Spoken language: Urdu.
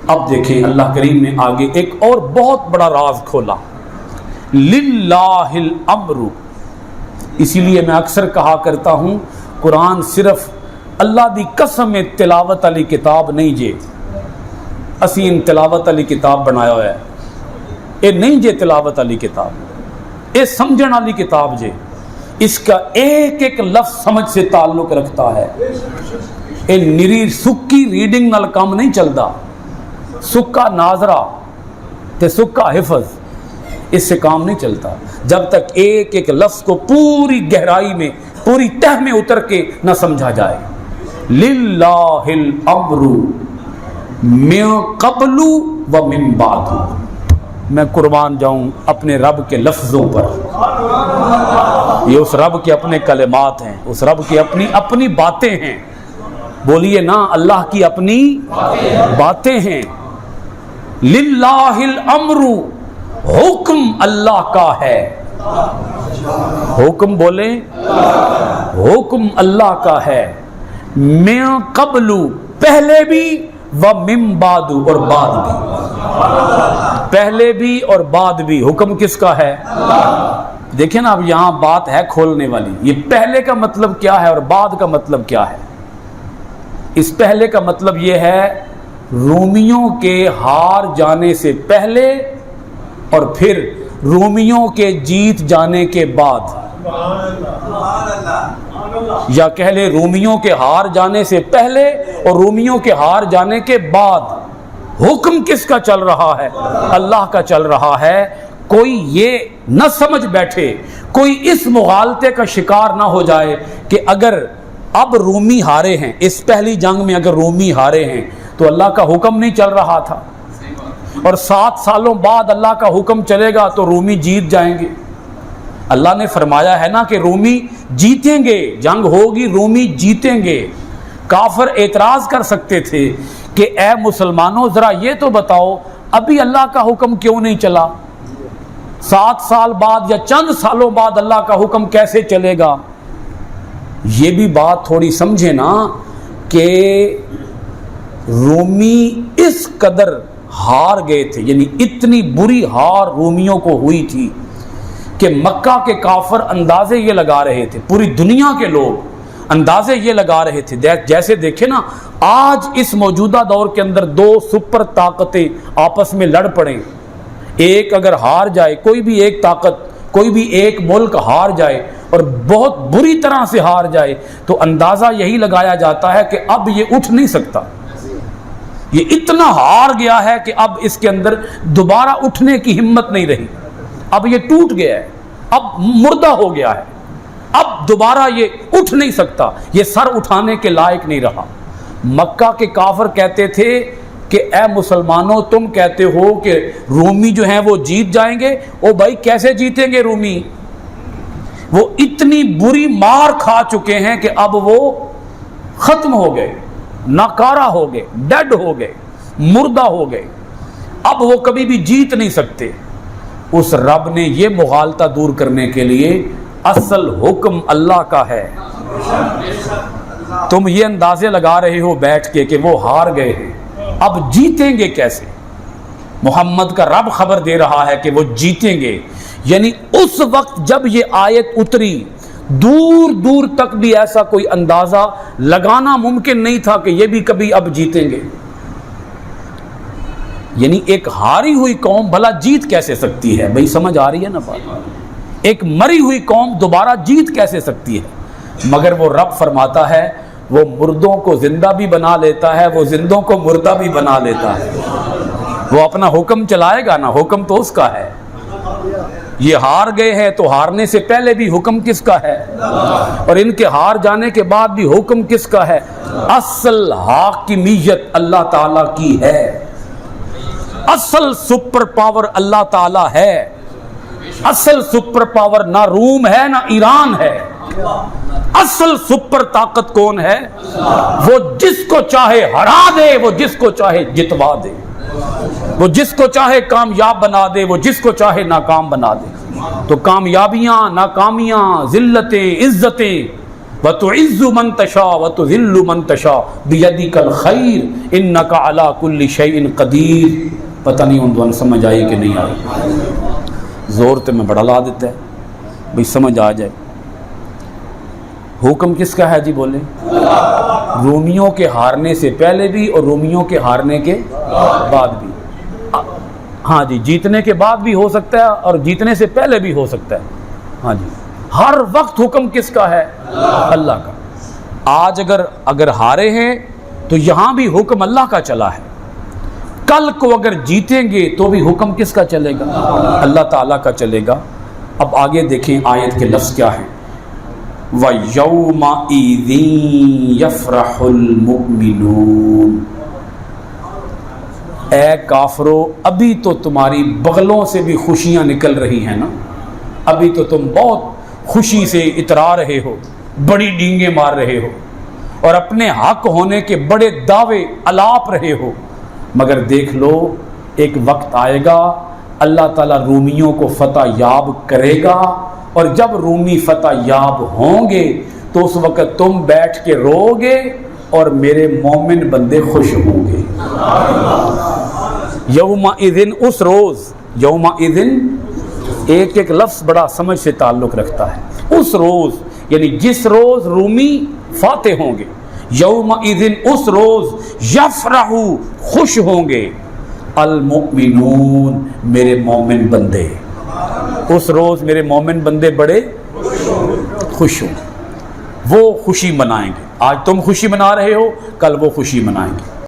اب دیکھیں اللہ کریم نے آگے ایک اور بہت بڑا راز کھولا، للہ الامر۔ اسی لیے میں اکثر کہا کرتا ہوں قرآن صرف اللہ دی قسم تلاوت علی کتاب نہیں جے، اسی ان تلاوت علی کتاب بنایا ہوا ہے، اے نہیں جے تلاوت علی کتاب، اے سمجھن علی کتاب جے، اس کا ایک ایک لفظ سمجھ سے تعلق رکھتا ہے۔ اے نری سکی ریڈنگ نال کام نہیں چلدا، سکا ناظرہ تے سکا حفظ، اس سے کام نہیں چلتا جب تک ایک ایک لفظ کو پوری گہرائی میں پوری تہ میں اتر کے نہ سمجھا جائے۔ للہ الامر من قبل و من بعد، میں قربان جاؤں اپنے رب کے لفظوں پر، یہ اس رب کے اپنے کلمات ہیں، اس رب کی اپنی باتیں ہیں، بولیے نا اللہ کی اپنی باتیں ہیں۔ للہ الامر، حکم اللہ کا ہے، حکم بولیں، حکم اللہ کا ہے، من قبل پہلے بھی، و من بعد اور بعد بھی، پہلے بھی اور بعد بھی، حکم کس کا ہے؟ دیکھیں نا اب یہاں بات ہے کھولنے والی، یہ پہلے کا مطلب کیا ہے اور بعد کا مطلب کیا ہے؟ اس پہلے کا مطلب یہ ہے رومیوں کے ہار جانے سے پہلے اور پھر رومیوں کے جیت جانے کے بعد، یا کہہ لے رومیوں کے ہار جانے سے پہلے اور رومیوں کے ہار جانے کے بعد حکم کس کا چل رہا ہے؟ اللہ کا چل رہا ہے۔ کوئی یہ نہ سمجھ بیٹھے، کوئی اس مغالطے کا شکار نہ ہو جائے کہ اگر اب رومی ہارے ہیں، اس پہلی جنگ میں اگر رومی ہارے ہیں تو اللہ کا حکم نہیں چل رہا تھا، اور 7 سالوں بعد اللہ کا حکم چلے گا تو رومی جیت جائیں گے۔ اللہ نے فرمایا ہے نا کہ رومی جیتیں گے، جنگ ہوگی، رومی جیتیں گے۔ کافر اعتراض کر سکتے تھے کہ اے مسلمانوں ذرا یہ تو بتاؤ ابھی اللہ کا حکم کیوں نہیں چلا؟ 7 سال بعد یا چند سالوں بعد اللہ کا حکم کیسے چلے گا؟ یہ بھی بات تھوڑی سمجھے نا کہ رومی اس قدر ہار گئے تھے، یعنی اتنی بری ہار رومیوں کو ہوئی تھی کہ مکہ کے کافر اندازے یہ لگا رہے تھے، پوری دنیا کے لوگ اندازے یہ لگا رہے تھے، جیسے دیکھیں نا آج اس موجودہ دور کے اندر 2 سپر طاقتیں آپس میں لڑ پڑیں، ایک اگر ہار جائے، کوئی بھی ایک طاقت، کوئی بھی ایک ملک ہار جائے اور بہت بری طرح سے ہار جائے تو اندازہ یہی لگایا جاتا ہے کہ اب یہ اٹھ نہیں سکتا، یہ اتنا ہار گیا ہے کہ اب اس کے اندر دوبارہ اٹھنے کی ہمت نہیں رہی، اب یہ ٹوٹ گیا ہے، اب مردہ ہو گیا ہے، اب دوبارہ یہ اٹھ نہیں سکتا، یہ سر اٹھانے کے لائق نہیں رہا۔ مکہ کے کافر کہتے تھے کہ اے مسلمانوں تم کہتے ہو کہ رومی جو ہیں وہ جیت جائیں گے، او بھائی کیسے جیتیں گے رومی؟ وہ اتنی بری مار کھا چکے ہیں کہ اب وہ ختم ہو گئے، ناکارہ ہو گئے، ڈیڈ ہو گئے، مردہ ہو گئے، اب وہ کبھی بھی جیت نہیں سکتے۔ اس رب نے یہ مغالطہ دور کرنے کے لیے اصل حکم اللہ کا ہے۔ تم یہ اندازے لگا رہے ہو بیٹھ کے کہ وہ ہار گئے ہیں، اب جیتیں گے کیسے؟ محمد کا رب خبر دے رہا ہے کہ وہ جیتیں گے، یعنی اس وقت جب یہ آیت اتری دور دور تک بھی ایسا کوئی اندازہ لگانا ممکن نہیں تھا کہ یہ بھی کبھی اب جیتیں گے۔ یعنی ایک ہاری ہوئی قوم بھلا جیت کیسے سکتی ہے؟ بھئی سمجھ آ رہی ہے نا بات؟ ایک مری ہوئی قوم دوبارہ جیت کیسے سکتی ہے؟ مگر وہ رب فرماتا ہے وہ مردوں کو زندہ بھی بنا لیتا ہے، وہ زندوں کو مردہ بھی بنا لیتا ہے، وہ اپنا حکم چلائے گا نا، حکم تو اس کا ہے۔ یہ ہار گئے ہیں تو ہارنے سے پہلے بھی حکم کس کا ہے، اور ان کے ہار جانے کے بعد بھی حکم کس کا ہے؟ اصل حاکمیت اللہ تعالیٰ کی ہے، اصل سپر پاور اللہ تعالیٰ ہے، اصل سپر پاور نہ روم ہے نہ ایران ہے، اصل سپر طاقت کون ہے؟ وہ جس کو چاہے ہرا دے، وہ جس کو چاہے جتوا دے، وہ جس کو چاہے کامیاب بنا دے، وہ جس کو چاہے ناکام بنا دے۔ تو کامیابیاں، ناکامیاں، ذلتیں، عزتیں وَتُعِزُّ مَن تَشَاءُ وَتُذِلُّ مَن تَشَاءُ بِيَدِكَ الْخَيْرُ إِنَّكَ عَلَى كُلِّ شَيْءٍ قَدِيرٌ۔ پتہ نہیں ان سمجھ آئی کہ نہیں آئی؟ زور تو میں بڑا لا دیتا ہے بھئی سمجھ آ جائے۔ حکم کس کا ہے جی بولیں؟ رومیوں کے ہارنے سے پہلے بھی اور رومیوں کے ہارنے کے بعد بھی۔ ہاں جی، جیتنے کے بعد بھی ہو سکتا ہے اور جیتنے سے پہلے بھی ہو سکتا ہے۔ ہاں جی، ہر وقت حکم کس کا ہے؟ اللہ کا۔ آج اگر ہارے ہیں تو یہاں بھی حکم اللہ کا چلا ہے، کل کو اگر جیتیں گے تو بھی حکم کس کا چلے گا؟ اللہ تعالیٰ کا چلے گا۔ اب آگے دیکھیں آیت کے لفظ کیا ہیں۔ وَيَوْمَئِذٍ يَفْرَحُ الْمُؤْمِنُونَ۔ اے کافرو، ابھی تو تمہاری بغلوں سے بھی خوشیاں نکل رہی ہیں نا، ابھی تو تم بہت خوشی سے اترا رہے ہو، بڑی ڈینگیں مار رہے ہو اور اپنے حق ہونے کے بڑے دعوے الاپ رہے ہو، مگر دیکھ لو ایک وقت آئے گا اللہ تعالیٰ رومیوں کو فتح یاب کرے گا، اور جب رومی فتح یاب ہوں گے تو اس وقت تم بیٹھ کے رو گے اور میرے مومن بندے خوش ہوں گے۔ یومئذ، اس روز، یومئذ ایک ایک لفظ بڑا سمجھ سے تعلق رکھتا ہے۔ اس روز یعنی جس روز رومی فاتح ہوں گے، یومئذ اس روز، یفرح خوش ہوں گے، المؤمنون میرے مومن بندے، اس روز میرے مومن بندے بڑے خوش ہوں، وہ خوشی منائیں گے۔ آج تم خوشی منا رہے ہو، کل وہ خوشی منائیں گے۔